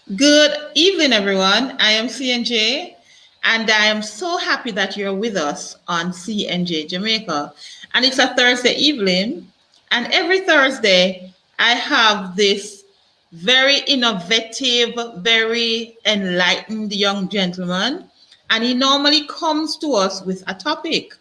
Good evening, everyone. I am CNJ, and I am so happy that you're with us on CNJ Jamaica. And it's a Thursday evening, and every Thursday, I have this very innovative, very enlightened young gentleman, and he normally comes to us with a topic.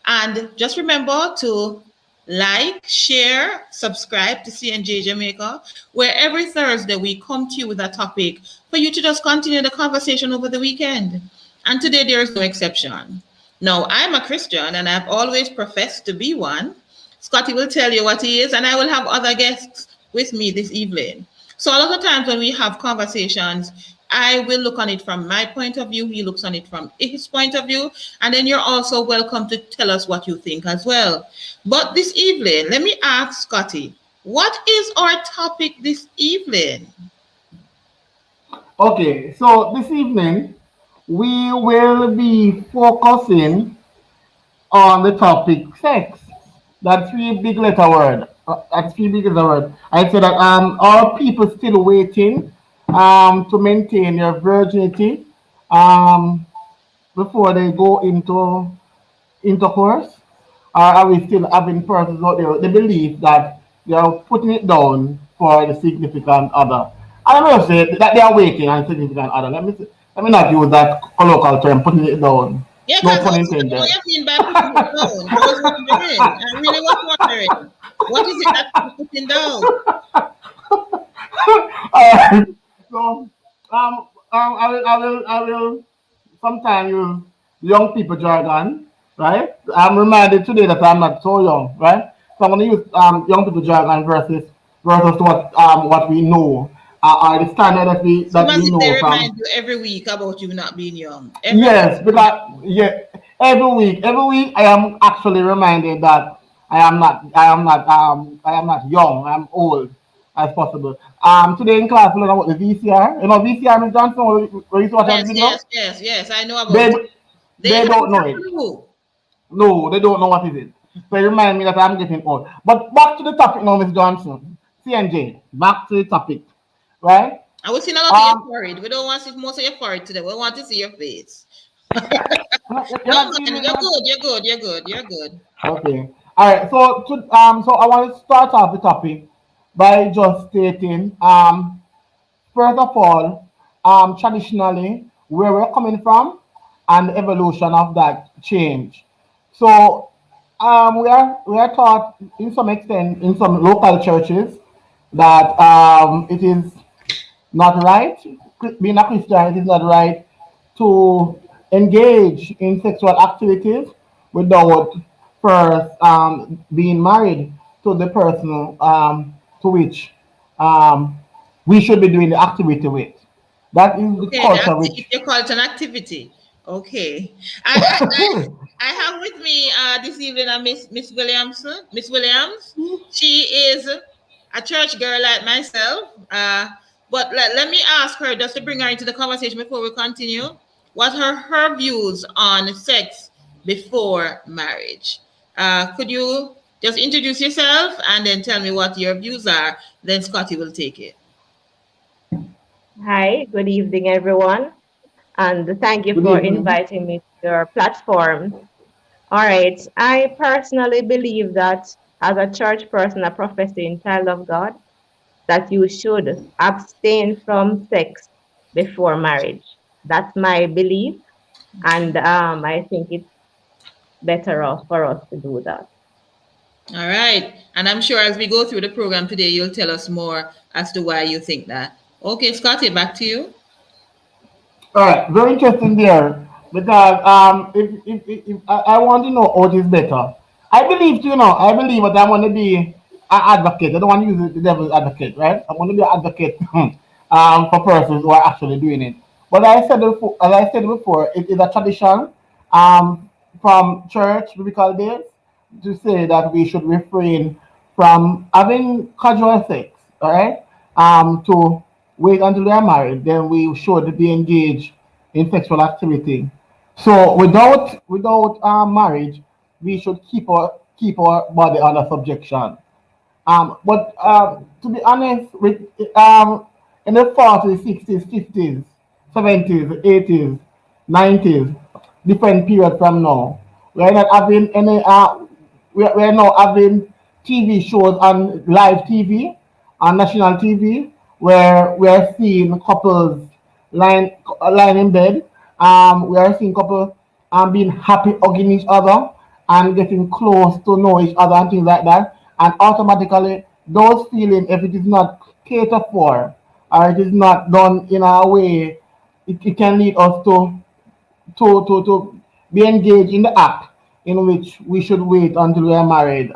And just remember to like, share, subscribe to CNJ Jamaica, where every Thursday we come to you with a topic for you to just continue the conversation over the weekend. And today there is no exception. Now, I'm a Christian and I've always professed to be one. Scotty will tell you what he is, and I will have other guests with me this evening. So, a lot of times when we have conversations, I will look on it from my point of view, he looks on it from his point of view, and then you're also welcome to tell us what you think as well. But this evening, let me ask Scotty, what is our topic this evening? Okay, so this evening we will be focusing on the topic sex. That three big letter word. That three big letter word. I said that are people still waiting to maintain their virginity um before they go into intercourse? Or are we still having persons out there? They believe that they are putting it down for the significant other. I don't know say that they are waiting on significant other. Let me not use that colloquial term, putting it down. Yeah, No because I pun was wondering intended. what you mean by putting it down. I was wondering. I really was wondering. What is it that you're putting down? Alright. So I will sometimes use young people jargon, right? I'm reminded today that I'm not so young, right? So I'm gonna use young people jargon versus what we know. The standard Same that as we if they know from. remind you every week about you not being young. Every week. Yes, because yeah, every week I am actually reminded that I am not young. I'm old as possible. Today in class we learn about the VCR. You know VCR, Miss Johnson, where you used to watch Yes, everything now. yes, yes, yes. I know about They it. They they don't haven't know a it. clue. No, they don't know what is it. So it remind me that I'm getting old. But back to the topic now, Miss Johnson. CNJ. Back to the topic, right? I will see a lot of your Um, forehead. We don't want to see most of your forehead today. We want to see your face. you're No, not man, seeing me. you're good. You're good. You're good. You're good. Okay. All right. So I want to start off the topic by just stating first of all traditionally where we're coming from and the evolution of that change. So we are taught in some extent in some local churches that it is not right. Being a Christian, it is not right to engage in sexual activities without first being married to the person to which um, we should be doing the activity with. That is the Okay, culture if which. you call it an activity. Okay. I have with me this evening a Miss Williamson. Miss Williams. She is a church girl like myself. But let me ask her just to bring her into the conversation before we continue. What are her views on sex before marriage? Could you just introduce yourself and then tell me what your views are? Then Scotty will take it. Hi, good evening, everyone, and thank you Good for evening. inviting me to your platform. All right, I personally believe that as a church person, a professing child of God, that you should abstain from sex before marriage. That's my belief, and I think it's better off for us to do that. All right. And I'm sure as we go through the program today, you'll tell us more as to why you think that. Okay, Scotty, back to you. All right, very interesting there because if I want to know what is better. I believe that I want to be an advocate. I don't want to use the devil's advocate, right? I want to be an advocate for persons who are actually doing it. But as I said before, it is a tradition from church biblical days to say that we should refrain from having casual sex, all right? To wait until they are married, then we should be engaged in sexual activity. So without marriage, we should keep our body under subjection. But to be honest, in the 40s, 60s, 50s, 70s, 80s, 90s, different period from now. We're not having any, we're not having TV shows on live TV, on national TV, where we're seeing couples lying in bed. We are seeing couples being happy, hugging each other and getting close to know each other and things like that. And automatically, those feelings, if it is not catered for or it is not done in a way, it can lead us to be engaged in the act in which we should wait until we are married.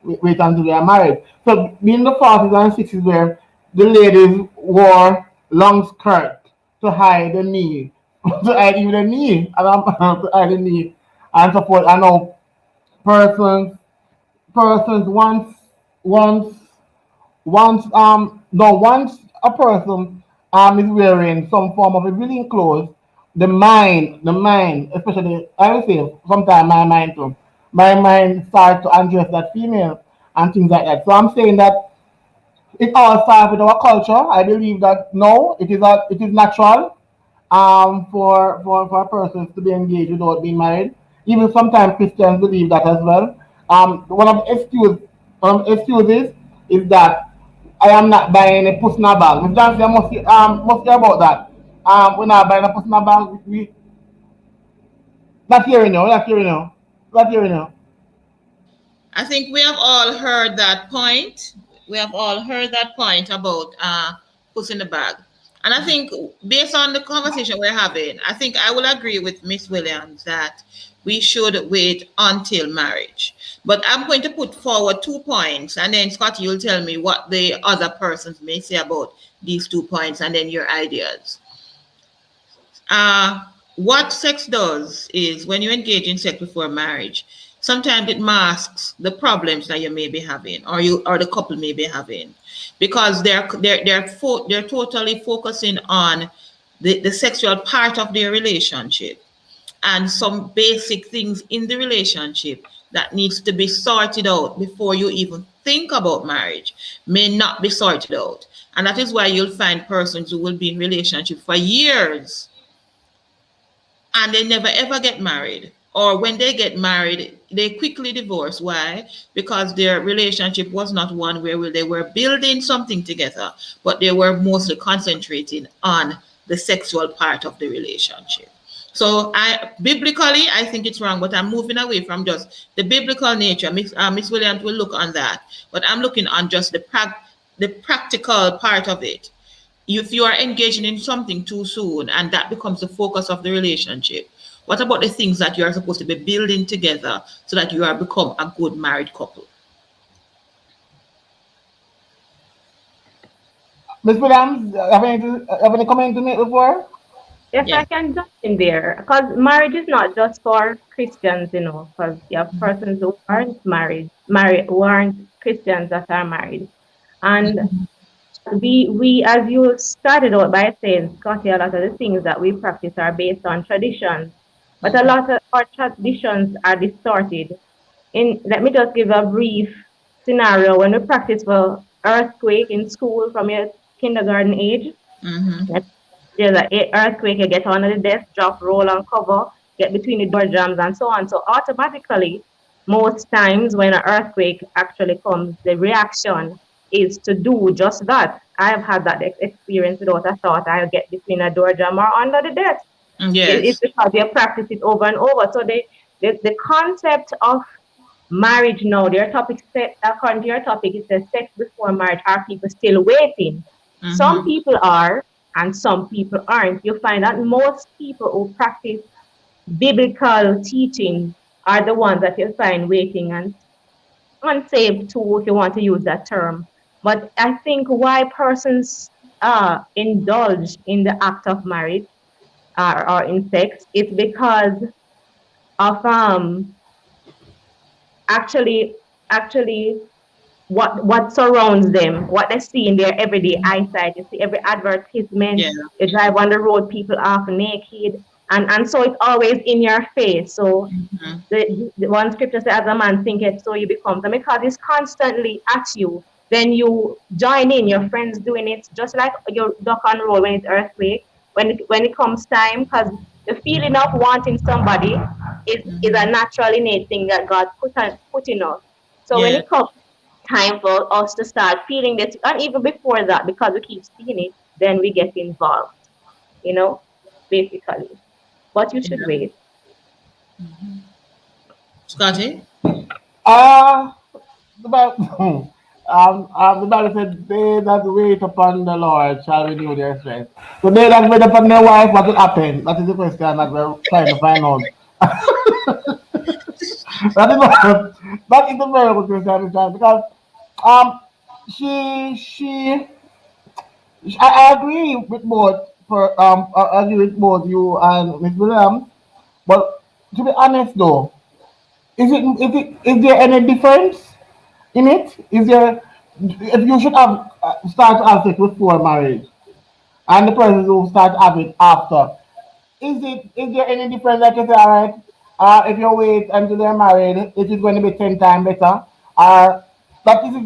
Wait until we are married. So, in the 40s and 60s, where the ladies wore long skirt to hide the knee, to hide even the knee, to hide the knee, and so forth. I know persons, persons once no once a person is wearing some form of a revealing clothes, the mind, especially I would say sometimes my mind too, my mind starts to undress that female and things like that. So I'm saying that it all starts with our culture. I believe that no, it is natural for persons to be engaged without being married. Even sometimes Christians believe that as well. One of the excuses is that I am not buying a puss in a bag. Miss Johnson, I must hear about that. We're not buying a puss in a bag. We not hearing you. Not hearing you. Not hearing you. I think we have all heard that point. We have all heard that point about puss in the bag. And I think based on the conversation we're having, I think I will agree with Miss Williams that we should wait until marriage. But I'm going to put forward 2 points, and then Scott, you'll tell me what the other persons may say about these 2 points, and then your ideas. What sex does is when you engage in sex before marriage, sometimes it masks the problems that you may be having, or you or the couple may be having, because they're totally focusing on the sexual part of their relationship and some basic things in the relationship that needs to be sorted out before you even think about marriage may not be sorted out. And that is why you'll find persons who will be in relationship for years and they never ever get married. Or when they get married, they quickly divorce. Why? Because their relationship was not one where they were building something together, but they were mostly concentrating on the sexual part of the relationship. So I biblically, I think it's wrong, but I'm moving away from just the biblical nature. Miss Williams will look on that, but I'm looking on just the practical part of it. If you are engaging in something too soon and that becomes the focus of the relationship, what about the things that you are supposed to be building together so that you are become a good married couple? Miss Williams, have any comment to make before? Yes, Yeah. I can jump in there because marriage is not just for Christians, because you have persons who aren't married who aren't Christians that are married. And we as you started out by saying, Scotty, a lot of the things that we practice are based on traditions, but a lot of our traditions are distorted. Let me just give a brief scenario. When we practice for earthquake in school from your kindergarten age, Mm-hmm. let there's an earthquake, you get under the desk, drop, roll, and cover, get between the door jambs, and so on. So automatically, most times when an earthquake actually comes, the reaction is to do just that. I have had that experience without a thought. I'll get between a door jamb or under the desk. It's Yes. because you practice it over and over. So the concept of marriage now, their topic set according to your topic, it says sex before marriage. Are people still waiting? Some Mm-hmm. people are, and some people aren't. You find that most people who practice biblical teaching are the ones that you find waiting and unsaved too, if you want to use that term. But I think why persons indulge in the act of marriage or in sex, it's because of actually actually what surrounds them, what they see in their everyday eyesight. You see every advertisement, Yeah. you drive on the road, people half naked, and so it's always in your face. So Mm-hmm. the one scripture says, "As a man thinketh, so you become." So because it's constantly at you, then you join in, your friends doing it, just like your duck and roll when it's earthquake. When it comes time, because the feeling of wanting somebody is a natural innate thing that God put in us. So when Yeah. it comes time for us to start feeling this, and even before that, because we keep seeing it, then we get involved, you know, basically. But you should Yeah. wait. Scotty? Uh, the Bible, the Bible said, they that wait upon the Lord shall renew their strength. So they that wait upon their wife, what will happen? That is the question that we're trying to find out. That is what, that is a very good question, because um, she I agree with both I agree with both you and Miss Williams. But to be honest though, is there any difference in it? Is there, if you should have start to have sex before marriage and the person who start have it after, is there any difference? Like you say, all right, if you wait until they're married, it is going to be 10 times better. That is, if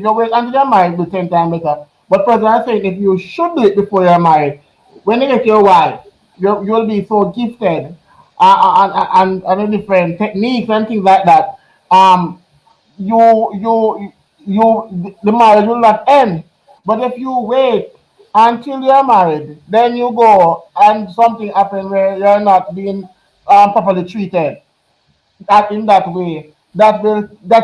you wait until they're married, it'll be 10 times better. But first, I'm saying if you should do it before you're married, when you get your wife, you'll be so gifted and different techniques and things like that. Um, the marriage will not end. But if you wait until you're married, then you go and something happens where you're not being properly treated that in that way, that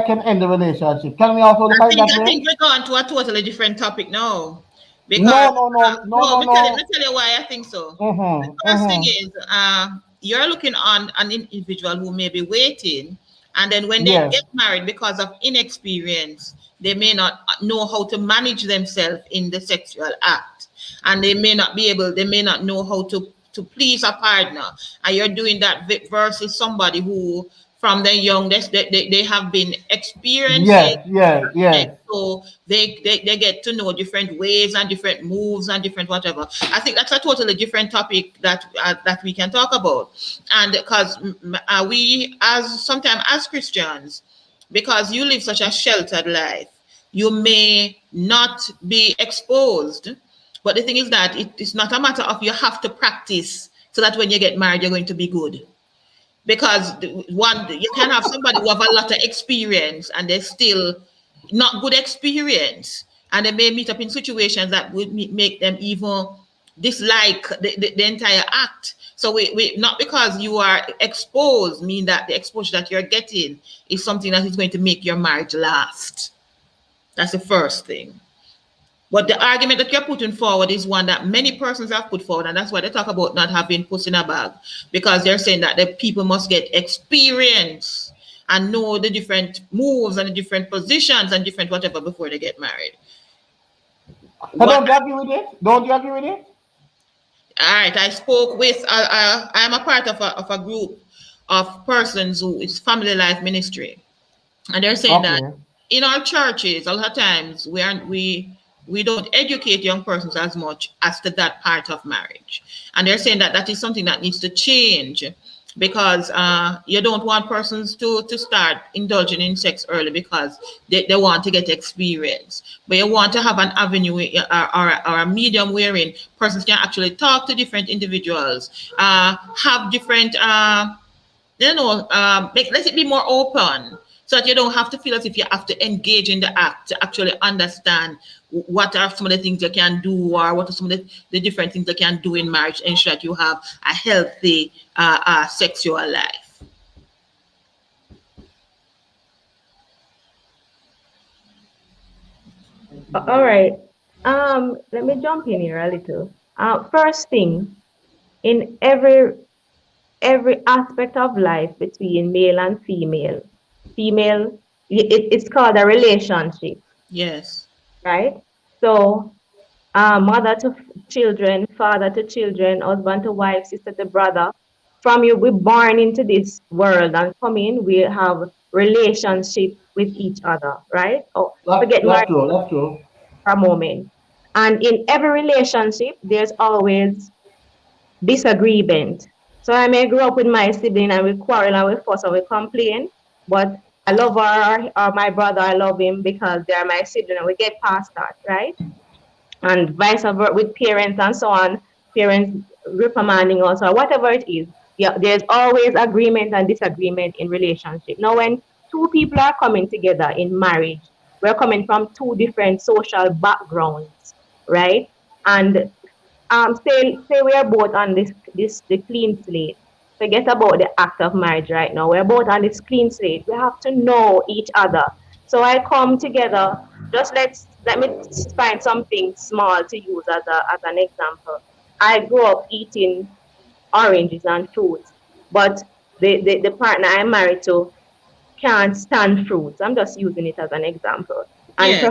can end the relationship. Can we also look at it that I way? think we're going to a totally different topic now. Because No, no, no, no, no, no, let no. me tell you why I think so. The Mm-hmm, first thing mm-hmm. is you're looking on an individual who may be waiting, and then when they Yes, get married because of inexperience, they may not know how to manage themselves in the sexual act, and they may not know how to please a partner, and you're doing that versus somebody who from the youngest they have been experiencing yes, yes, sex. yes. So they get to know different ways and different moves and different whatever. I think that's a totally different topic that we can talk about. And because we as sometimes as Christians, because you live such a sheltered life, you may not be exposed. But the thing is that it's not a matter of you have to practice so that when you get married you're going to be good, because one, you can have somebody who have a lot of experience and they're still not good experience, and they may meet up in situations that would make them even dislike the entire act. So we not because you are exposed mean that the exposure that you're getting is something that is going to make your marriage last. That's the first thing. But the argument that you're putting forward is one that many persons have put forward, and that's why they talk about not having puss in a bag, because they're saying that the people must get experience and know the different moves and the different positions and different whatever before they get married. So What? don't you agree with it? Don't you agree with it? All right, I spoke with. I'm a part of a group of persons who is Family Life Ministry, and they're saying that Okay. in our churches a lot of times we don't educate young persons as much as to that part of marriage, and they're saying that that is something that needs to change, because you don't want persons to start indulging in sex early because they want to get experience, but you want to have an avenue or a medium wherein persons can actually talk to different individuals, have different let it be more open so that you don't have to feel as if you have to engage in the act to actually understand what are some of the things you can do, or what are some of the different things you can do in marriage to ensure that you have a healthy sexual life. All right. Let me jump in here a little. First thing, in every aspect of life between male and female, it's called a relationship, Yes. right? So, mother to children, father to children, husband to wife, sister to brother. From you, we're born into this world and come in, we have relationship with each other, right? Oh, forget That's marriage true. That's true. for a moment. And in every relationship, there's always disagreement. So I may grow up with my sibling and we quarrel and we fuss and we complain, but I love her or my brother, I love him because they're my sibling, and we get past that, right? And vice versa with parents and so on, parents reprimanding us or whatever it is. Yeah, there's always agreement and disagreement in relationship. Now, when two people are coming together in marriage, we're coming from two different social backgrounds, right? And say we are both on this the clean slate. Forget about the act of marriage right now. We're both on this clean slate. We have to know each other. So I come together. Just let me find something small to use as an example. I grew up eating oranges and fruits, but the partner I'm married to can't stand fruits. I'm just using it as an example. And Yeah.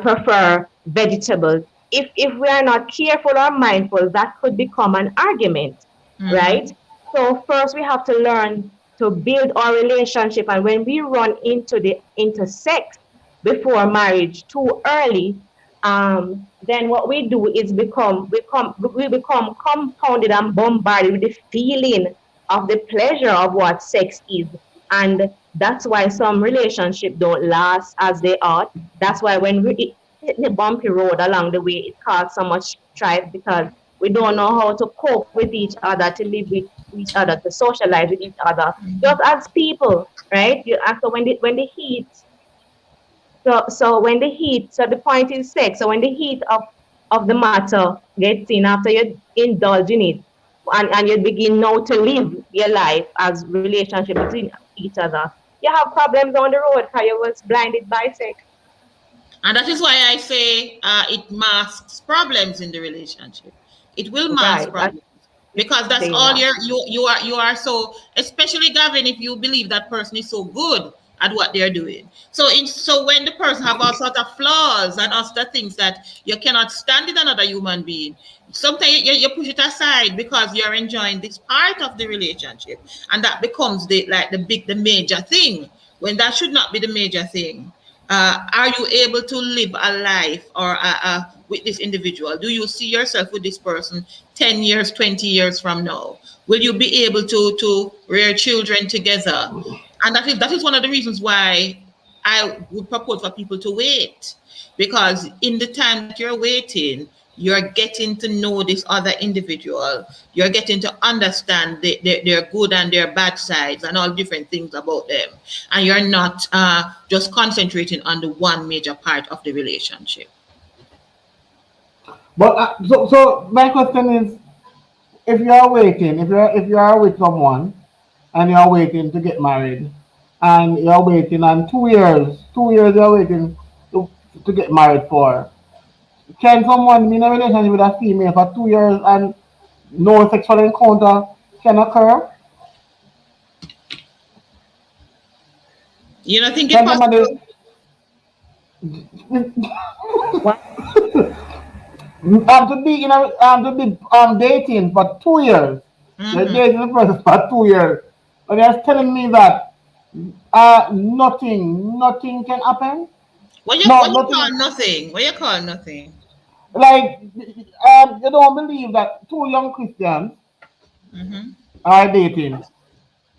prefer vegetables. If we are not careful or mindful, that could become an argument, right? Mm-hmm. So first we have to learn to build our relationship, and when we run into sex before marriage too early, then what we do is we become compounded and bombarded with the feeling of the pleasure of what sex is. And that's why some relationships don't last as they ought. That's why when we hit the bumpy road along the way, it causes so much strife because we don't know how to cope with each other, to live with each other, to socialize with each other, just as people, right? So when the heat, so the point is sex. So when the heat of the matter gets in after you indulge in it, and you begin now to live your life as relationship between each other, you have problems on the road because you was blinded by sex. And that is why I say it masks problems in the relationship. It will mask Right. That's problems because that's saying all that. you are so, especially Gavin, if you believe that person is so good at what they're doing. So when the person have all sort of flaws and all sort of things that you cannot stand in another human being, sometimes you push it aside because you're enjoying this part of the relationship, and that becomes the major thing when that should not be the major thing. Are you able to live a life with this individual? Do you see yourself with this person 10 years, 20 years from now? Will you be able to rear children together? And that is one of the reasons why I would propose for people to wait. Because in the time that you're waiting, you're getting to know this other individual. You're getting to understand their good and their bad sides and all different things about them. And you're not just concentrating on the one major part of the relationship. But so my question is, if you are waiting, if you are with someone and you are waiting to get married, and you are waiting, and 2 years, 2 years you are waiting to get married for, can someone be in a relationship with a female for 2 years and no sexual encounter can occur? You don't think it Can possible? somebody What? to be to be dating for 2 years? You're Mm-hmm. dating the person for 2 years, and you're telling me that nothing can happen. What you No, what you call nothing. nothing? What you call nothing? Like you don't believe that two young Christians Mm-hmm. are dating,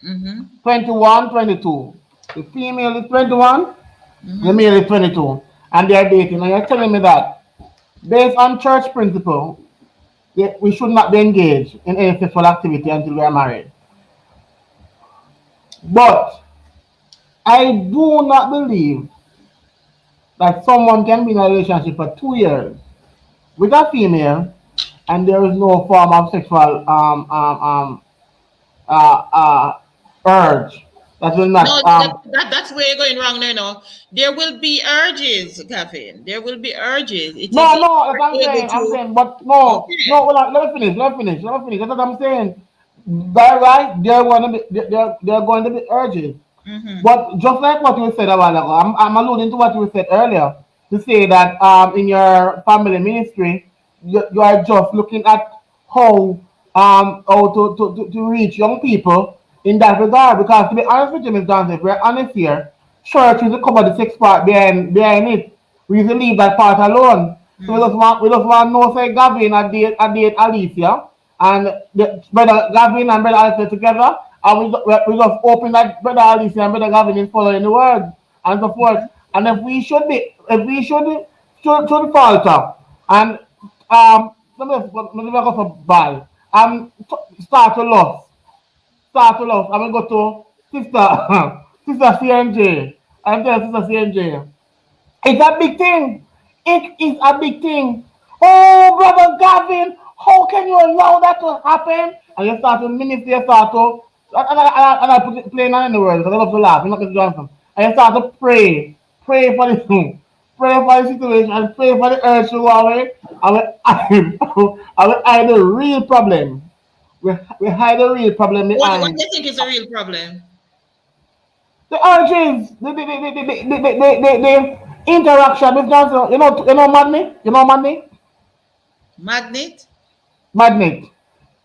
Mm-hmm. 21, 22. The female is 21, the Mm-hmm. male is 22, and they are dating. And you're telling me that based on church principle, we should not be engaged in any sexual activity until we are married. But I do not believe that someone can be in a relationship for 2 years with a female and there is no form of sexual uh, uh, urge that will No, not that's where you're going wrong there. No, there will be urges, Gavin. There will be urges. It is no, if no, that's what you're able I'm to. saying, but no, Okay. no, let me finish. That's what I'm saying. That right, they're going to be urges. Mm-hmm. But just like what you said a while ago, I'm alluding to what you said earlier to say that in your family ministry, you are just looking at how to reach young people in that regard. Because to be honest with you, Ms. Johnson, if we're honest here, church is to cover the sex part behind it. We used to leave that part alone. So we just want to know say Gavin a date Alicia and brother Gavin and brother Alicia together and we just open that Brother Alicia and Brother Gavin is following the word and so forth. And if we should falter and let me go for ball and start to love. I'm gonna go to sister sister CNJ. I'm telling sister CNJ. It's a big thing. It is a big thing. Oh, brother Gavin, how can you allow that to happen? And you start to minister, you start to, and I put it plain in the words because I love to laugh. You're not going to do anything. And you start to pray for the pray for the situation, and pray for the earth to go away. And we hide the real problem. We hide the real problem What behind do you think is a real problem? the urges, the interaction with Johnson. Madney? You know Madney? Magnet? Magnet.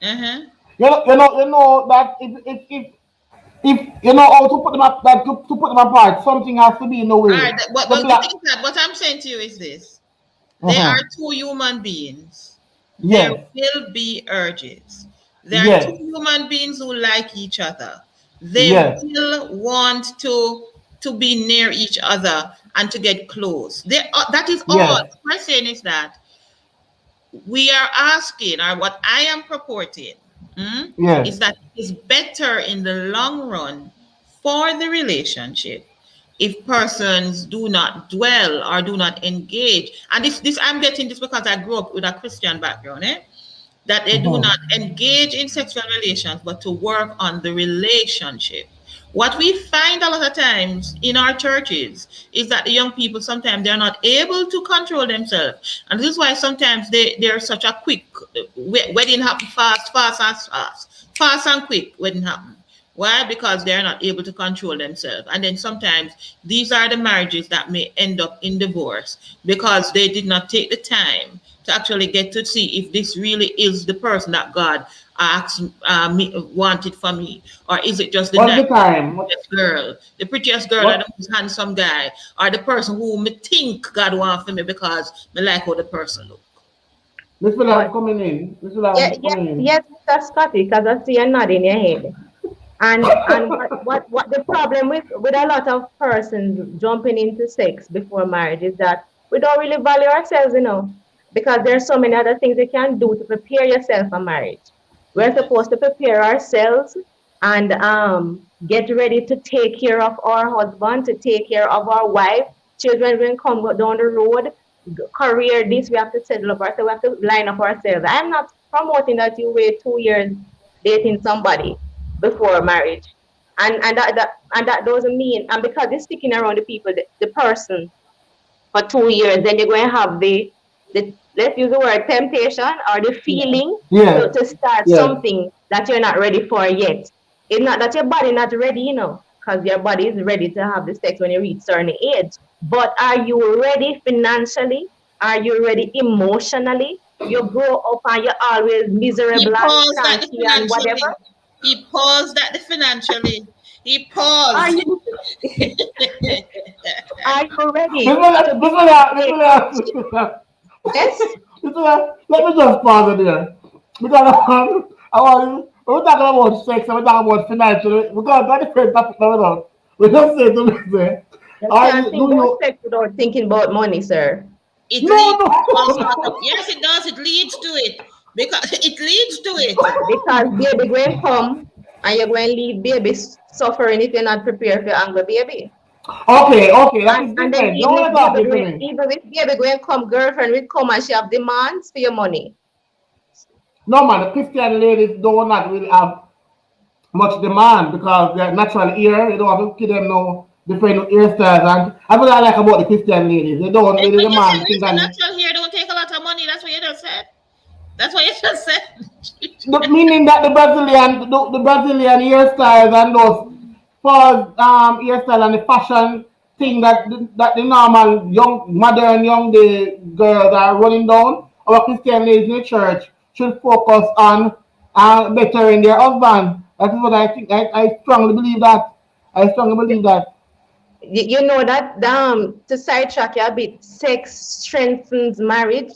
Uh-huh. You know that if you know how to put them up, that to put them apart, something has to be in the All way. right, but The the black. thing is that what I'm saying to you is this. There are Uh-huh. two human beings. There Yes. will be urges. There are two Yes. human beings who like each other. They Yes. will want to be near each other and to get close. That is all. Yes. What I'm saying is that we are asking, or what I am purporting, Yes. is that it's better in the long run for the relationship if persons do not dwell or do not engage. And this I'm getting this because I grew up with a Christian background, that they do Uh-huh. not engage in sexual relations, but to work on the relationship. What we find a lot of times in our churches is that the young people sometimes they're not able to control themselves, and this is why sometimes they're such a quick wedding happen fast, fast and quick wedding happen. Why? Because they're not able to control themselves. And then sometimes these are the marriages that may end up in divorce because they did not take the time to actually get to see if this really is the person that God asked wanted for me, or is it just the What's nice the time? girl, the prettiest girl, or the What? most handsome guy, or the person who me think God want for me because me like how the person look. Miss Williams But coming in. Miss yeah, Williams yes, coming in. yes, Mr. Scotty, because I see a nod in your head. And what the problem with a lot of persons jumping into sex before marriage is that we don't really value ourselves, because there's so many other things you can do to prepare yourself for marriage. We're supposed to prepare ourselves and get ready to take care of our husband, to take care of our wife, children will come down the road, career this, we have to settle up ourselves, we have to line up ourselves. I'm not promoting that you wait 2 years dating somebody before marriage. And that doesn't mean, and because you're sticking around the people, the person for 2 years, then you're going to have the let's use the word temptation or the feeling Yes. to start Yes. something that you're not ready for yet. It's not that your body not ready, because your body is ready to have the sex when you reach certain age. But are you ready financially? Are you ready emotionally? You grow up and you're always He miserable and paused at the cranky and whatever. financially. He paused at the financially. He Are paused. you are you Miss ready Williams. to Miss be in Williams. a Miss Williams. Miss relationship? Williams. Yes. Let me just pause it there. Because I want we're talking about sex and we're talking about financial because that's the first topic now, we just say to me say, You are can't you think do about you sex without thinking about money, sir. It no leads to no all sorts of, no yes, it does. It leads to it because it leads to it. Because baby going come and you're going to leave baby suffering if you're not prepared for anger baby. okay, that is And then different. Don't want to talk to me. even if baby going come, girlfriend will come and she have demands for your money. No man, the Christian ladies do not really have much demand because they're natural ear, you don't have to give them no different hairstyles and that's what I like about the Christian ladies. They don't And really when demand you things say and natural hair don't take a lot of money, that's what you just said. That's what you just the, said. meaning that the Brazilian hairstyles and those false hairstyle and the fashion thing that the normal young modern young day girls are running down. Our Christian ladies in the church should focus on bettering their husband. That is what I think. I strongly believe that. I strongly believe that. You know that to sidetrack you a bit, sex strengthens marriage.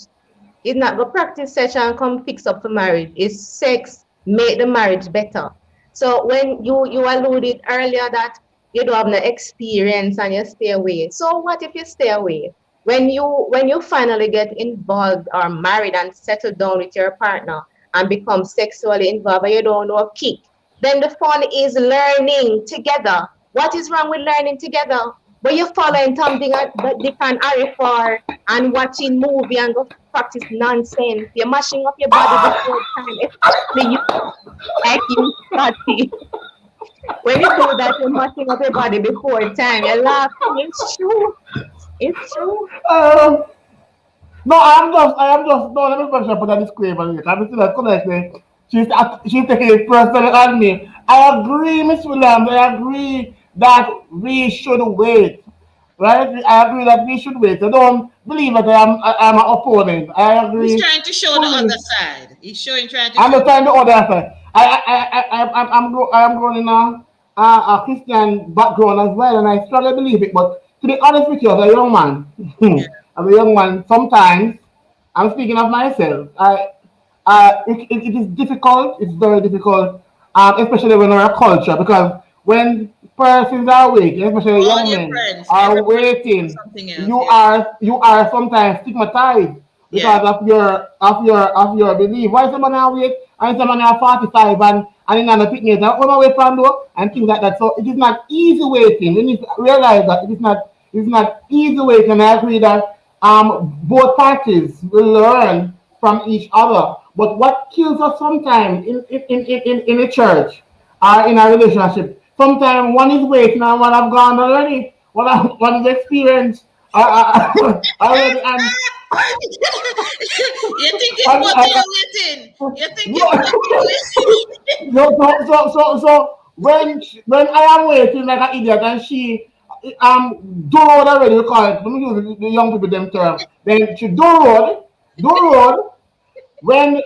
It's not go practice session come fix up for marriage. It's sex make the marriage better. So when you alluded earlier that you don't have no experience and you stay away. So what if you stay away? When you finally get involved or married and settle down with your partner and become sexually involved and you don't know a kick, then the fun is learning together. What is wrong with learning together? But you're following something that they can hurry for and watching movie and go practice nonsense. You're mashing up your body before time, especially you like you study. When you do that, you're mashing up your body before time. You're laughing. It's true. It's true. Um, no, no, let me first put a disclaimer here. I'm still connected. She's taking it personally on me. I agree, Miss Williams. I agree that we should wait. Right? I agree that we should wait. I don't believe that I'm an opponent. I He's agree trying to show the other fully. side. He's showing, trying to I'm show. not trying to order that. I'm growing in a Christian background as well, and I strongly believe it. But to be honest with you, as a young man, Yeah. as a young man, sometimes I'm speaking of myself. It is difficult. It's very difficult, especially when we're a culture, because when persons are waiting, especially All young your men friends, are everybody doing waiting, something else. you Yeah. are sometimes stigmatized Yeah. because of your belief. Why someone are wait and someone are 45 and in the picnic and on away from door and things like that. So it is not easy waiting. We need to realize that it's not easy waiting. And I agree that both parties will learn from each other. But what kills us sometimes in a church or in a relationship, sometimes one is waiting and one have gone already. One is experienced already You think it's and, what and, you're waiting. You think it's no, what you're waiting. so when I am waiting like an idiot and she do road already, we call it. Let me use the young people them term. Then she do road. When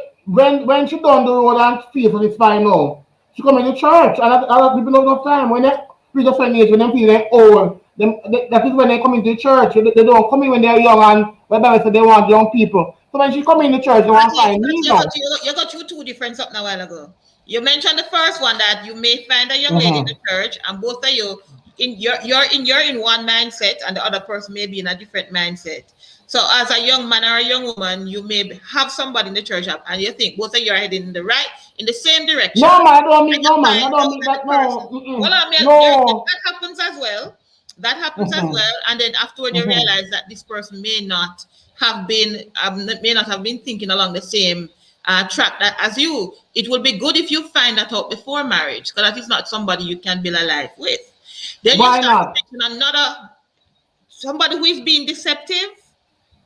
she done the road and feel so it's fine now, she come in the church and other people don't have time. When they reach a certain age, when they feel they old, that is when they come into the church. They don't come in when they're young and when they say they want young people. So when she come in the church, they want to Matty, find me you got now. you got you two different something a while ago. You mentioned the first one that you may find a young lady in Mm-hmm. the church, and both of you you're in one mindset, and the other person may be in a different mindset. So as a young man or a young woman, you may have somebody in the church, and you think both of you are heading in the same direction, No man, I don't and meet you no man. I find don't out meet that that. the person. No, Well, mm-mm. I mean, No. that happens as well. That happens as Mm-hmm. well, and then afterward you Mm-hmm. realize that this person may not have been thinking along the same track that as you. It would be good if you find that out before marriage, because that is not somebody you can build a life with. Then you Why start not? dating another somebody who is being deceptive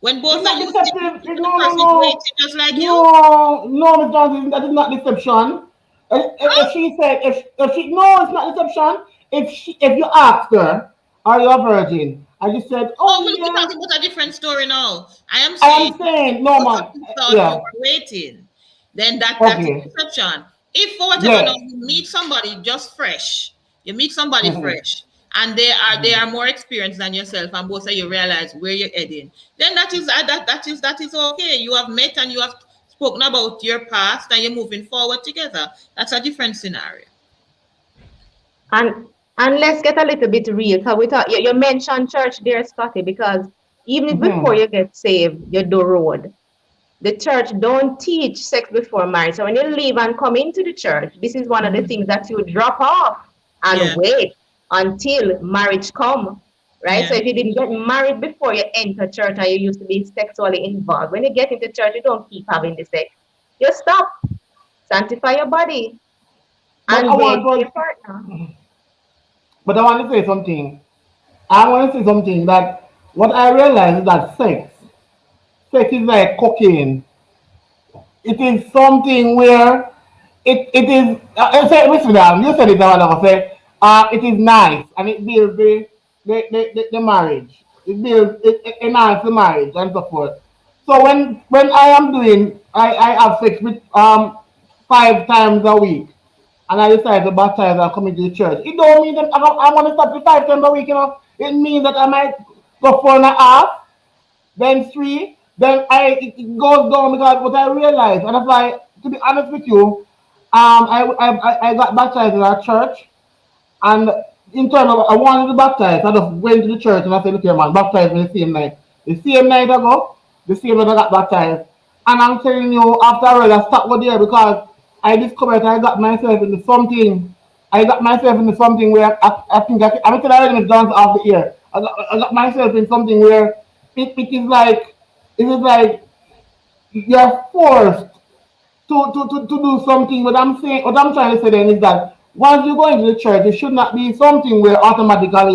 when both It's of not you think deceptive. the No, no, person is no. waiting just like you. No, Miss Johnson, that is not deception. If she said, if she, no, it's not deception. If you asked her, are you a virgin? And she said, oh Oh, we're yeah. talking about a different story now. I am I saying am saying, no, both of man. you thought you Yeah. were waiting. Then that is Okay. deception. If for whatever now Yes. you meet somebody just fresh, you meet somebody Mm-hmm. fresh, and they are more experienced than yourself, and both of you realize where you're heading, then that is okay. You have met and you have spoken about your past, and you're moving forward together. That's a different scenario. And and let's get a little bit real. Because we thought you mentioned church there, Scotty, because even if before Mm-hmm. you get saved, you do road. The church don't teach sex before marriage. So when you leave and come into the church, this is one of the things that you drop off and Yeah, wait until marriage come. Right? yeah. So if you didn't get married before you enter church and you used to be sexually involved, when you get into church, you don't keep having the sex. You stop, sanctify your body, But I and wait want for your to, partner. but I want to say something. I want to say something that what I realize is that sex is like cocaine. It is something where it is. Say, listen, you said it a while ago. Say, it is nice and it builds the marriage. It builds it enhances the marriage and so forth. So when I am doing, I have sex with 5 times a week, and I decide to baptize and come into the church. It don't mean that I'm gonna stop the 5 times a week. It means that I might go 4.5, then 3, then it goes down because what I realize, and that's why, to be honest with you, I got baptized in our church, and in terms of I wanted to baptize, I just went to the church and I said, look here, man, baptize me the same night. The same night I go, the same night I got baptized. And I'm telling you, after I read, I stopped over there because I discovered I got myself into something. I got myself into something where I think I'm telling you, it's dance off the ear. I got myself in something where it is like you're forced to do something. What I'm trying to say then is that once you go into the church, it should not be something where automatically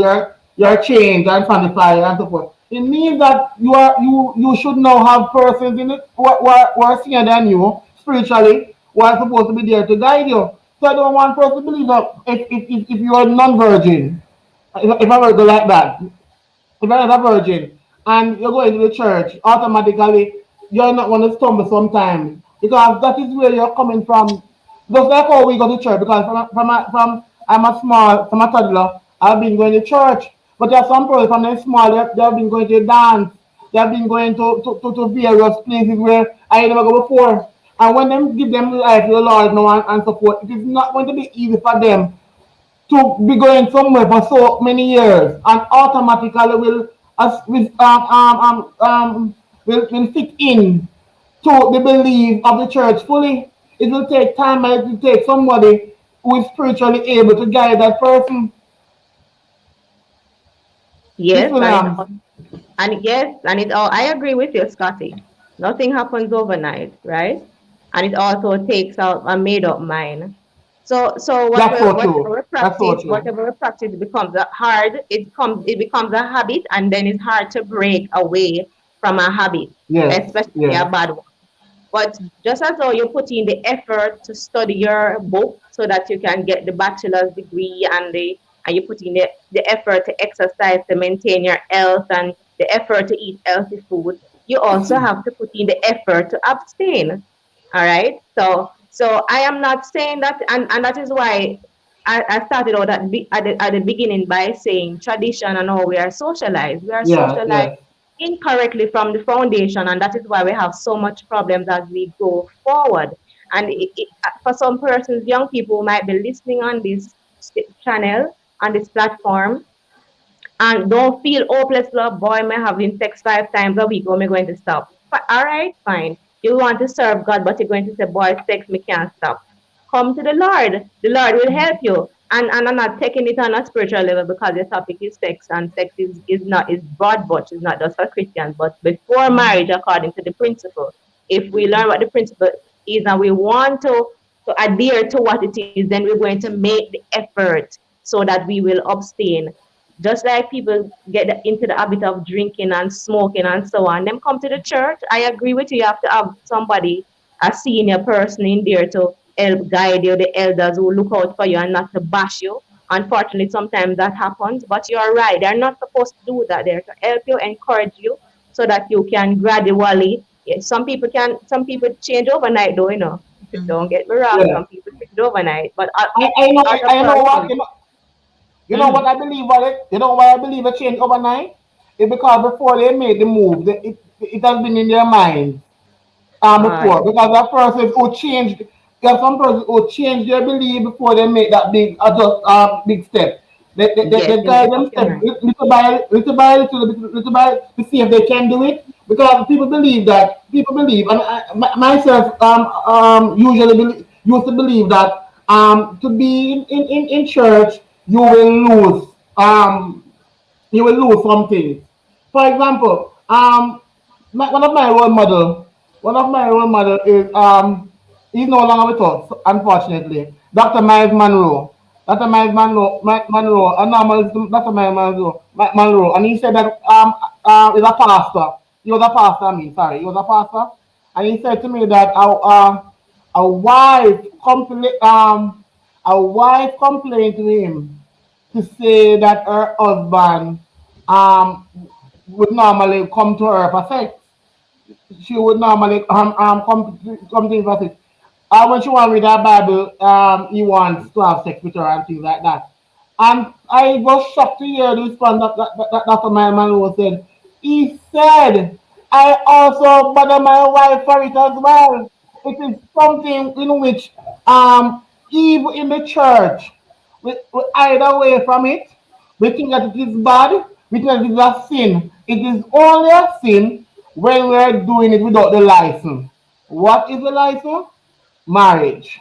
you're changed and sanctified and so forth. It means that you should now have persons in it who are senior than you spiritually, who are supposed to be there to guide you. So I don't want person to believe that if you are non-virgin, if I were to go like that, if you're not a virgin and you're going to the church, automatically you're not going to stumble sometimes because that is where you're coming from. Just like how we go to church, because from I'm a small, from a toddler, I've been going to church. But there are some people from them small, they have been going to dance, they have been going to various places where I never go before. And when them give them life to the Lord now and so forth, it is not going to be easy for them to be going somewhere for so many years and automatically will fit in to the belief of the church fully. It will take time and it will take somebody who is spiritually able to guide that person. Miss Yes, Williams. and yes, and it all, I agree with you, Scotty. Nothing happens overnight, right? And it also takes out a made up mind. So That's so whatever true. we That's so practice, true. becomes hard. It becomes a habit, and then it's hard to break away from a habit, Yes, especially a yes. bad one. But just as though you put in the effort to study your book so that you can get the bachelor's degree, and you put in the effort to exercise to maintain your health, and the effort to eat healthy food, you also have to put in the effort to abstain. All right. So I am not saying that, and that is why I started out at the beginning by saying tradition and how we are socialized. We are Yes, socialized yes. incorrectly from the foundation, and that is why we have so much problems as we go forward. And for some persons, young people who might be listening on this channel, on this platform, and don't feel hopeless, love boy, may having sex 5 times a week, or me going to stop. But all right, fine. You want to serve God, but you're going to say, boy, sex, me can't stop. Come to the Lord. The Lord will help you. And I'm not taking it on a spiritual level because the topic is sex, and sex is not is broad brush, it's not just for Christians, but before marriage, according to the principle. If we learn what the principle is and we want to adhere to what it is, then we're going to make the effort so that we will abstain. Just like people get into the habit of drinking and smoking and so on, them come to the church. I agree with you. You have to have somebody, a senior person in there to help guide you, the elders who look out for you and not to bash you. Unfortunately, sometimes that happens, but you're right. They're not supposed to do that. They're to help you, encourage you, so that you can gradually. Yes, some people change overnight, though. Don't get me wrong. Yes. Some people change overnight, but as a I know what person, you know what mm, I believe about it? You know why I believe it changed overnight? It's because before they made the move, it has been in their mind before. I Because that person who changed, there's some person who changed their belief before they make that big step. yes, They you guide make up them your step mind. little by to see if they can do it. Because people believe, and myself usually used to believe that to be in church you will lose um you will lose something. For example, one of my role model is he's no longer with us, unfortunately. Dr. Miles Monroe. Dr. Miles Monroe, Monroe, a normal Dr. Miles Monroe, Monroe, and he said that he's a pastor. He was a pastor, I mean, sorry, he was a pastor, and he said to me that a wife a wife complained to him to say that her husband um would normally come to her for sex. She would normally come to him for sex. When she want to read her Bible, he wants to have sex with her and things like that. And I was shocked to hear the response that Dr. Man said. He said, I also bother my wife for it as well. It is something in which Even in the church, we hide away from it. We think that it is bad. We think that it is a sin. It is only a sin when we're doing it without the license. What is the license? Marriage.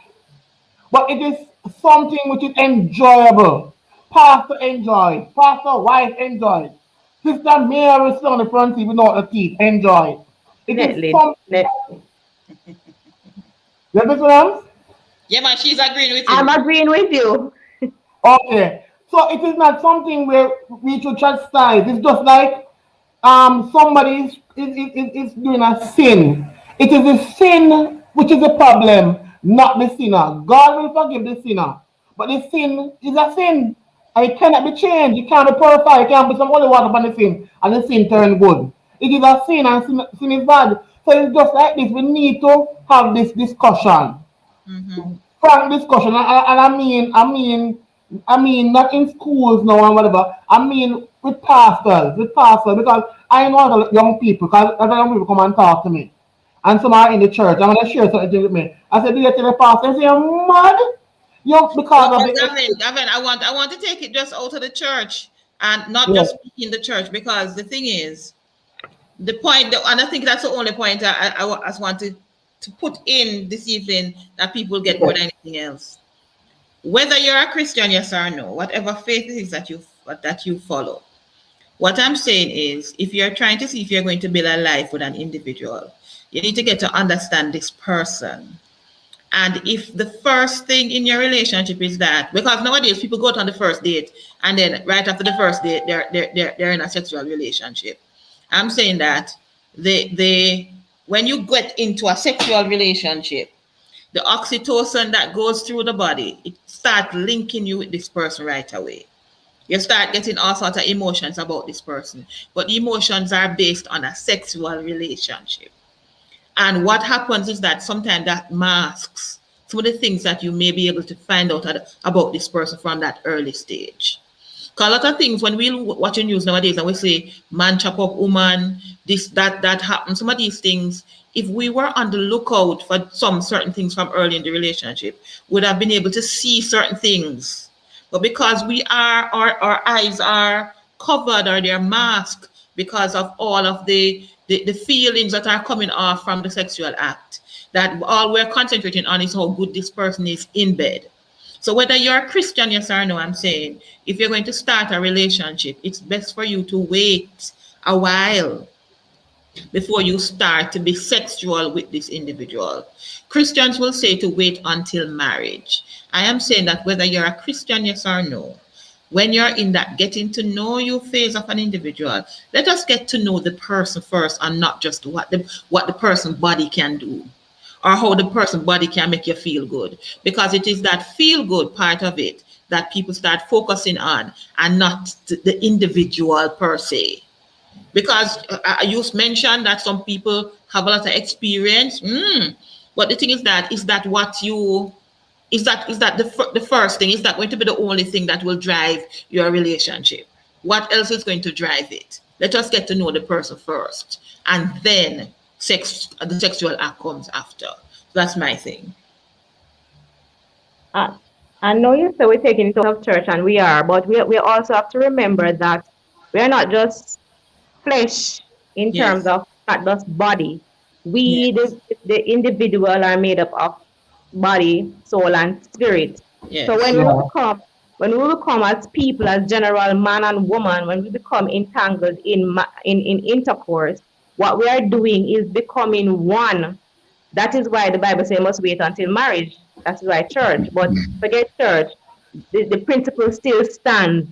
But it is something which is enjoyable. Pastor enjoy. Pastor wife enjoy. Sister Mary sit on the front seat without the teeth. Enjoy. It is Definitely, something. definitely. You understand? Yeah, man, she's agreeing with I'm you. agreeing with you. Okay. So it is not something where we should chastise. It's just like somebody is doing a sin. It is the sin which is the problem, not the sinner. God will forgive the sinner. But the sin is a sin. And it cannot be changed. It can't be purified. It can't be some holy water upon the sin and the sin turn good. It is a sin and sin is bad. So it's just like this. We need to have this discussion, Mm-hmm. frank discussion, and I mean, not in schools now and whatever. I mean, with pastors, because I know other young people, because other young people come and talk to me, and some are in the church. I'm gonna share something with me. I said, "Do you tell the pastor?" I say, "You're mad, you because of But the Gavin, I want to take it just out of the church and not yeah, just in the church, because the thing is, the point, and I think that's the only point I just want to put in this evening that people get more yeah, than anything else. Whether you're a Christian, yes or no, whatever faith it is that you follow. What I'm saying is, if you're trying to see if you're going to build a life with an individual, you need to get to understand this person. And if the first thing in your relationship is that, because nowadays people go out on the first date and then right after the first date they're in a sexual relationship. I'm saying that they when you get into a sexual relationship, the oxytocin that goes through the body, it starts linking you with this person right away. You start getting all sorts of emotions about this person, but the emotions are based on a sexual relationship. And what happens is that sometimes that masks some of the things that you may be able to find out about this person from that early stage. Because a lot of things, when we watch the news nowadays and we say man chop up woman, this, that happens, some of these things, if we were on the lookout for some certain things from early in the relationship, would have been able to see certain things. But because our eyes are covered or they're masked because of all of the feelings that are coming off from the sexual act, that all we're concentrating on is how good this person is in bed. So whether you're a Christian, yes or no, I'm saying if you're going to start a relationship, it's best for you to wait a while before you start to be sexual with this individual. Christians will say to wait until marriage. I am saying that whether you're a Christian, yes or no, when you're in that getting to know you phase of an individual, let us get to know the person first and not just what the person body can do or how the person body can make you feel good, because it is that feel good part of it that people start focusing on and not the individual per se. Because you mentioned that some people have a lot of experience. But the thing is that what you is that the first thing, is that going to be the only thing that will drive your relationship? What else is going to drive it? Let us get to know the person first, and then the sexual act comes after. That's my thing. Uh, I know you say we're taking it out of church, and we are, but we also have to remember that we are not just flesh in terms Yes. of not just body. We, Yes. the individual, are made up of body, soul, and spirit. So Yes. yeah, when we become as people, as general man and woman, when we become entangled in intercourse, what we are doing is becoming one. That is why the Bible says must wait until marriage. That's why church. But forget church. The principle still stands.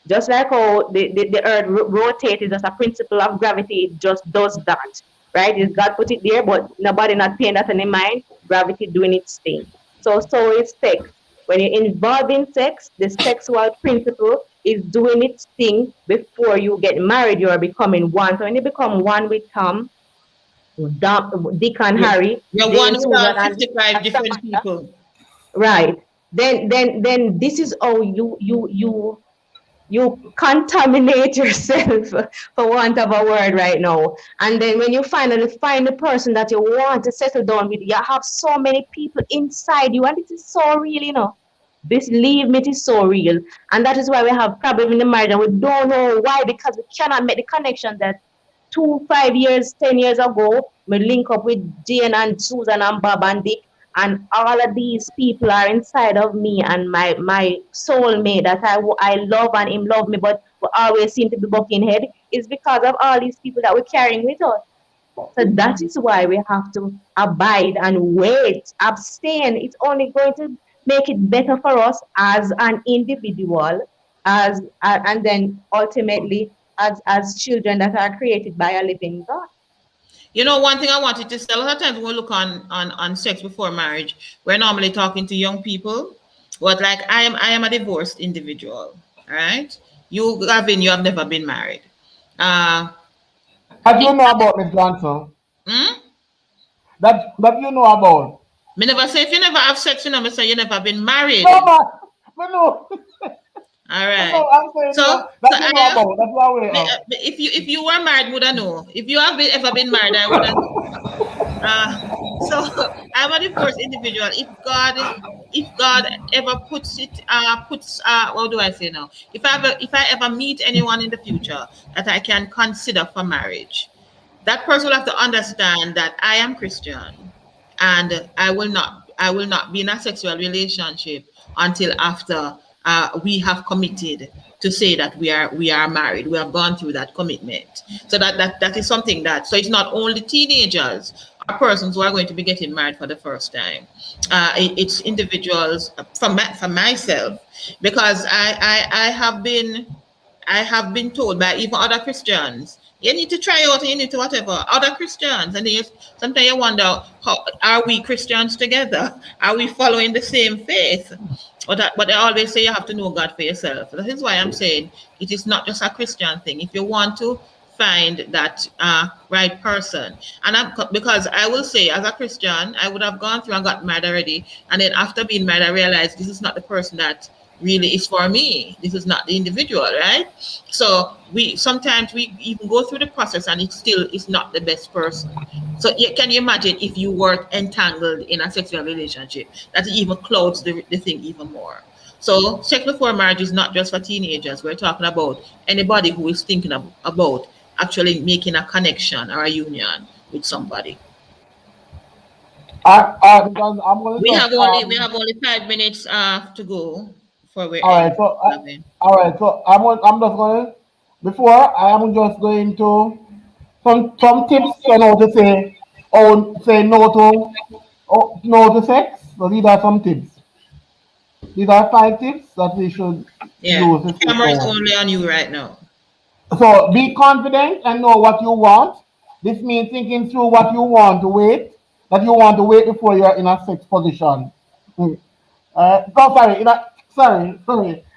Just like how the earth rotates, it's just a principle of gravity, it just does that. Right? Is God put it there, but nobody not paying that any mind. Gravity doing its thing. So is sex. When you're involved in sex, the sexual principle is doing its thing before you get married. You are becoming one. So when you become one with Tom, Dick and You're, Harry, you're one Jane, with Susan, all and 55 different Samantha, people. right? Then this is how you you contaminate yourself, for want of a word right now. And then when you finally find the person that you want to settle down with, you have so many people inside you, and it is so real, you know. Believe me, it is so real. And that is why we have problem in the marriage, and we don't know why, because we cannot make the connection that 2, 5 years, 10 years ago, we link up with Jane and Susan and Bob and Dick, and all of these people are inside of me and my soulmate that I love and him love me, but we always seem to be bucking head. Is because of all these people that we're carrying with us. So that is why we have to abide and wait, abstain. It's only going to make it better for us as an individual, and then ultimately as children that are created by a living God. You know, one thing I wanted to say, a lot of times when we look on sex before marriage, we're normally talking to young people. But like I am a divorced individual. All right. You, Gavin, you have never been married. Uh That you it, know about Miss Johnson. hmm? That you know about. Me never say if you never have sex, you know, me say you never been No married. man. Me know. All Me right. know. I'm saying So that so you know about. That's what we are. if you were married, would I know? If you have ever been married, I would have know. Uh, so I'm a divorced individual. If God ever puts what do I say now? If I ever meet anyone in the future that I can consider for marriage, that person will have to understand that I am Christian, and I will not be in a sexual relationship until after we have committed to say that we are married. We have gone through that commitment. So that is something that, so it's not only teenagers or persons who are going to be getting married for the first time. It's individuals, for myself, because I have been told by even other Christians, you need to try out, you need to whatever, other Christians. And then sometimes you wonder, how are we Christians together? Are we following the same faith? But they always say you have to know God for yourself. That is why I'm saying it is not just a Christian thing. If you want to find that right person, and because I will say, as a Christian, I would have gone through and got married already, and then after being married, I realized this is not the person that really is for me. This is not the individual, right? So we sometimes we even go through the process and it still is not the best person. So can you imagine if you were entangled in a sexual relationship, that even clouds the thing even more. So sex before marriage is not just for teenagers. We're talking about anybody who is thinking about actually making a connection or a union with somebody. Because I'm gonna We just have only we have only 5 minutes to go before we all right. end. So Gavin. all right. So I'm just gonna before I am just going to some tips on how to say say no to no to sex. So these are some tips. These are 5 tips that we should Yeah, use the to say camera is no. only on you right now. So be confident and know what you want. This means thinking through what you want to wait, that you want to wait before you're in a sex position. Hmm. No, sorry, sorry.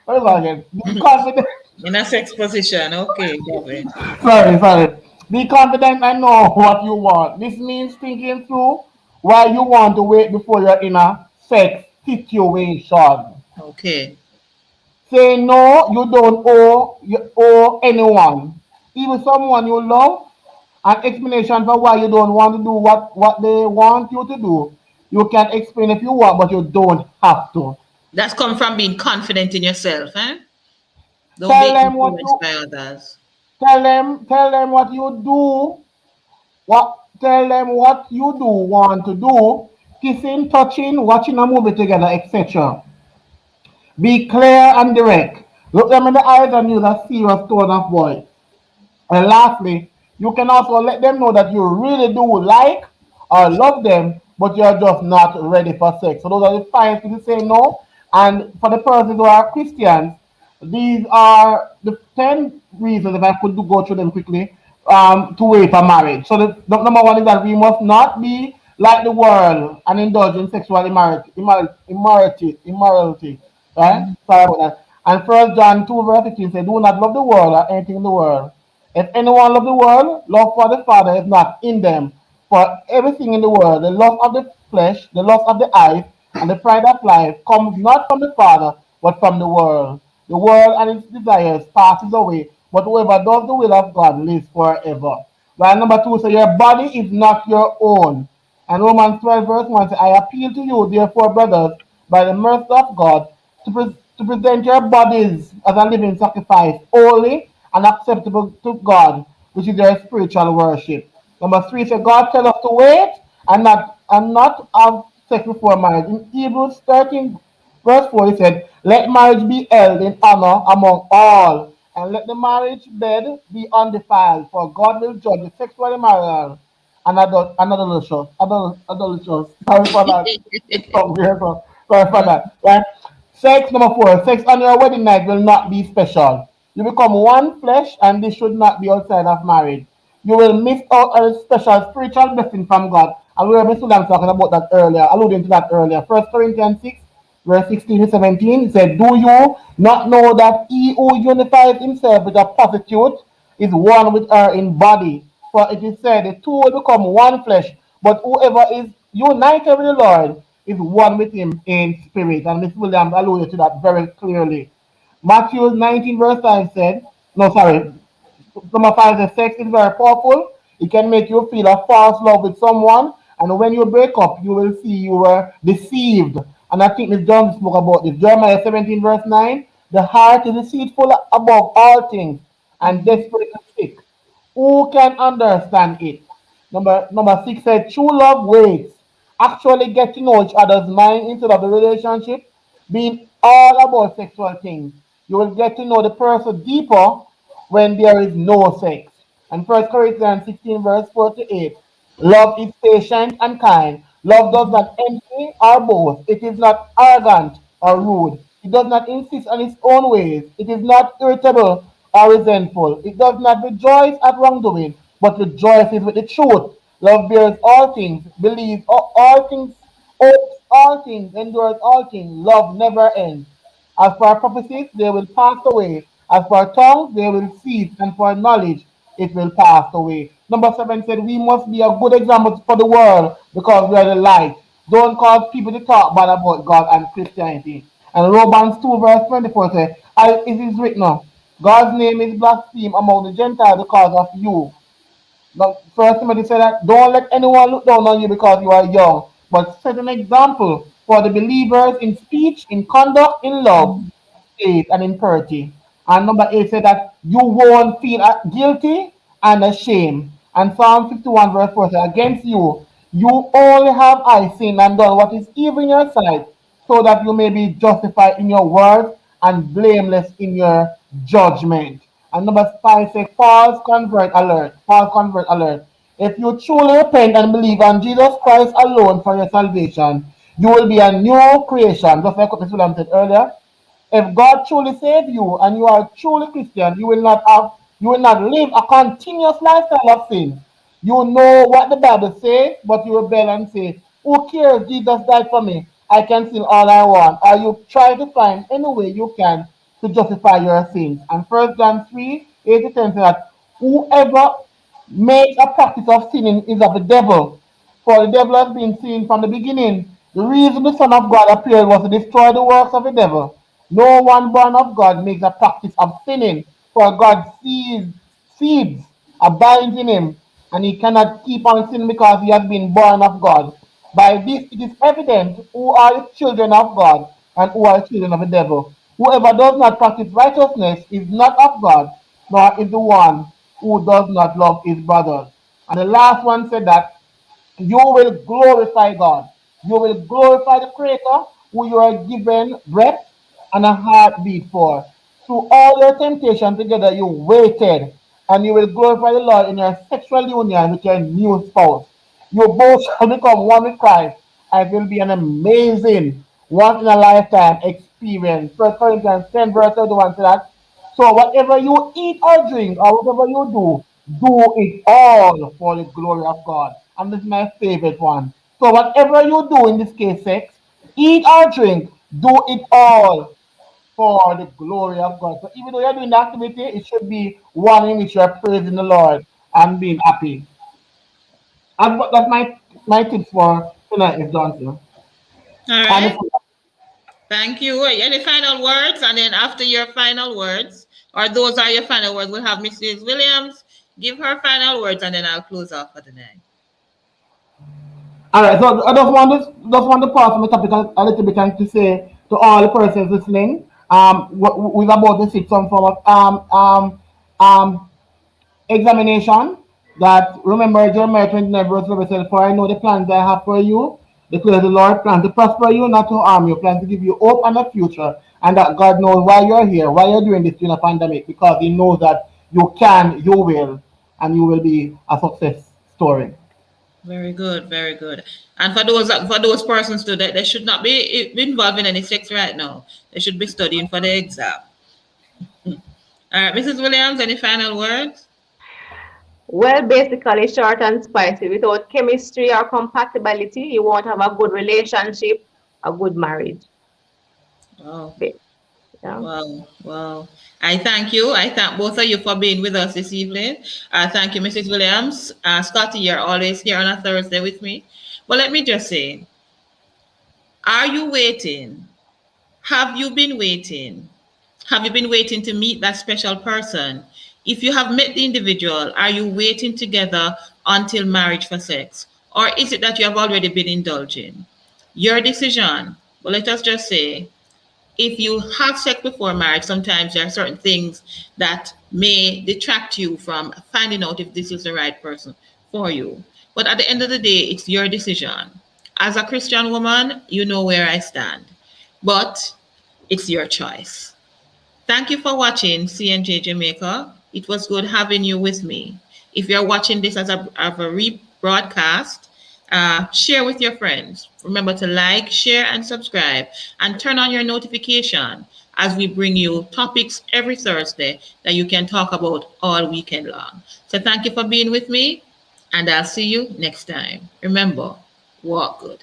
Let me go again. Be confident. In a sex position. Okay, Gavin. Sorry. Be confident and know what you want. This means thinking through why you want to wait before you're in a sex situation. Okay. Say no, you owe anyone, even someone you love. An explanation for why you don't want to do what they want you to do. You can explain if you want, but you don't have to. That's come from being confident in yourself, eh? Don't Tell be them what influenced you by others. tell them what you do. Tell them what you do want to do. Kissing, touching, watching a movie together, etc. Be clear and direct. Look them in the eyes and use a serious tone of voice. And lastly, you can also let them know that you really do like or love them, but you're just not ready for sex. So those are the 5 things to say no. And for the persons who are Christians, these are the 10 reasons, if I could go through them quickly, to wait for marriage. So the number one is that we must not be like the world and indulge in sexual immorality. Right? Sorry about that. And First John 2 verse 15 says, do not love the world or anything in the world. If anyone love the world, love for the Father is not in them. For everything in the world, the lust of the flesh, the lust of the eyes, and the pride of life comes not from the Father, but from the world. The world and its desires passes away, but whoever does the will of God lives forever. While number two says, your body is not your own. And Romans 12, verse 1 says, I appeal to you, therefore, brothers, by the mercy of God, to present your bodies as a living sacrifice, holy and acceptable to God, which is your spiritual worship. Number three says, God tells us to wait and not have sex before marriage. In Hebrews 13, verse 4, he said, let marriage be held in honor among all, and let the marriage bed be undefiled, for God will judge the sexually immoral and adulterous. Sorry for that. It's somewhere, so sorry for that. Right? Sex number four. Sex on your wedding night will not be special. You become one flesh, and this should not be outside of marriage. You will miss out on a special spiritual blessing from God. And we were Mr. Lam talking about that earlier, alluding to that earlier. First Corinthians 6, verse 16 to 17, it said, do you not know that he who unifies himself with a prostitute is one with her in body? For it is said, the two will become one flesh, but whoever is united with the Lord is one with him in spirit. And Miss Williams alluded to that very clearly. Matthew 19, verse 5 said, no, sorry, number five says sex is very powerful. It can make you feel a false love with someone, and when you break up, you will see you were deceived. And I think Miss John spoke about this. Jeremiah 17, verse 9. The heart is deceitful above all things and Mhm. desperately sick. Who can understand it? Number six said true love waits. Actually get to know each other's mind instead of the relationship being all about sexual things. You will get to know the person deeper when there is no sex. And First Corinthians 16, verse 48. Love is patient and kind. Love does not envy or boast. It is not arrogant or rude. It does not insist on its own ways. It is not irritable or resentful. It does not rejoice at wrongdoing, but rejoices with the truth. Love bears all things, believes all things, hopes all things, endures all things. Love never ends. As for prophecies, they will pass away. As for tongues, they will cease. And for knowledge, it will pass away. Number seven said, we must be a good example for the world because we are the light. Don't cause people to talk bad about God and Christianity. And Romans 2, verse 24 says, as it is written, God's name is blasphemed among the Gentiles because of you. Now, First Timothy said that don't let anyone look down on you because you are young, but set an example for the believers in speech, in conduct, in love, faith, and in purity. And number eight said that you won't feel guilty and ashamed. And Psalm 51 verse 4 said, against you, you only have I sinned and done what is evil in your sight, so that you may be justified in your words and blameless in your judgment. And number five says, false convert alert. False convert alert. If you truly repent and believe on Jesus Christ alone for your salvation, you will be a new creation. Just like what Mr. William said earlier, if God truly saved you and you are truly Christian, you will not live a continuous lifestyle of sin. You know what the Bible says, but you rebel and say, who cares? Jesus died for me. I can sin all I want. Or you try to find any way you can to justify your sins. And First John 3, 8 to 10 says that whoever makes a practice of sinning is of the devil. For the devil has been sin from the beginning. The reason the Son of God appeared was to destroy the works of the devil. No one born of God makes a practice of sinning, for God seeds abides in him, and he cannot keep on sinning because he has been born of God. By this it is evident who are the children of God and who are the children of the devil. Whoever does not practice righteousness is not of God, nor is the one who does not love his brothers. And the last one said that you will glorify God. You will glorify the Creator who you are given breath and a heartbeat for. Through all your temptation together, you waited, and you will glorify the Lord in your sexual union with your new spouse. You both shall become one with Christ, and it will be an amazing, once in a lifetime experience. First Corinthians 10, verse 31 says that. So whatever you eat or drink, or whatever you do it all for the glory of God. And this is my favorite one. So whatever you do in this case, sex, eat or drink, do it all for the glory of God. So even though you're doing the activity, it should be one in which you're praising the Lord and being happy. And that's my tips for tonight is done. All And it's right. Thank you. Any final words? And then after your final words, or those are your final words, we'll have Mrs. Williams give her final words, and then I'll close off for the night. All right, so I just want to pause on the topic a little bit and to say to all the persons listening, we're about to seek some form of um, examination. That remember Jeremiah 29 verse 11 said, "For I know the plans I have for you, declares the Lord, plans to prosper you, not to harm you, plans to give you hope and a future." And that God knows why you're here, why you're doing this during a pandemic, because He knows that you can, you will, and you will be a success story. Very good, very good. And for those persons too, that they should not be involved in any sex right now. They should be studying for the exam. All right, Mrs. Williams, any final words? Well, basically, short and spicy. Without chemistry or compatibility, you won't have a good relationship, a good marriage. Wow. Yeah. Well. I thank you. I thank both of you for being with us this evening. Thank you, Mrs. Williams. Scotty, you're always here on a Thursday with me. But let me just say, are you waiting? Have you been waiting? Have you been waiting to meet that special person? If you have met the individual, are you waiting together until marriage for sex? Or is it that you have already been indulging? Your decision. But let us just say, if you have sex before marriage, sometimes there are certain things that may detract you from finding out if this is the right person for you. But at the end of the day, it's your decision. As a Christian woman, you know where I stand. But it's your choice. Thank you for watching CNJ Jamaica. It was good having you with me. If you're watching this as a rebroadcast, share with your friends. Remember to like, share, and subscribe, and turn on your notification as we bring you topics every Thursday that you can talk about all weekend long. So thank you for being with me, and I'll see you next time. Remember, walk good.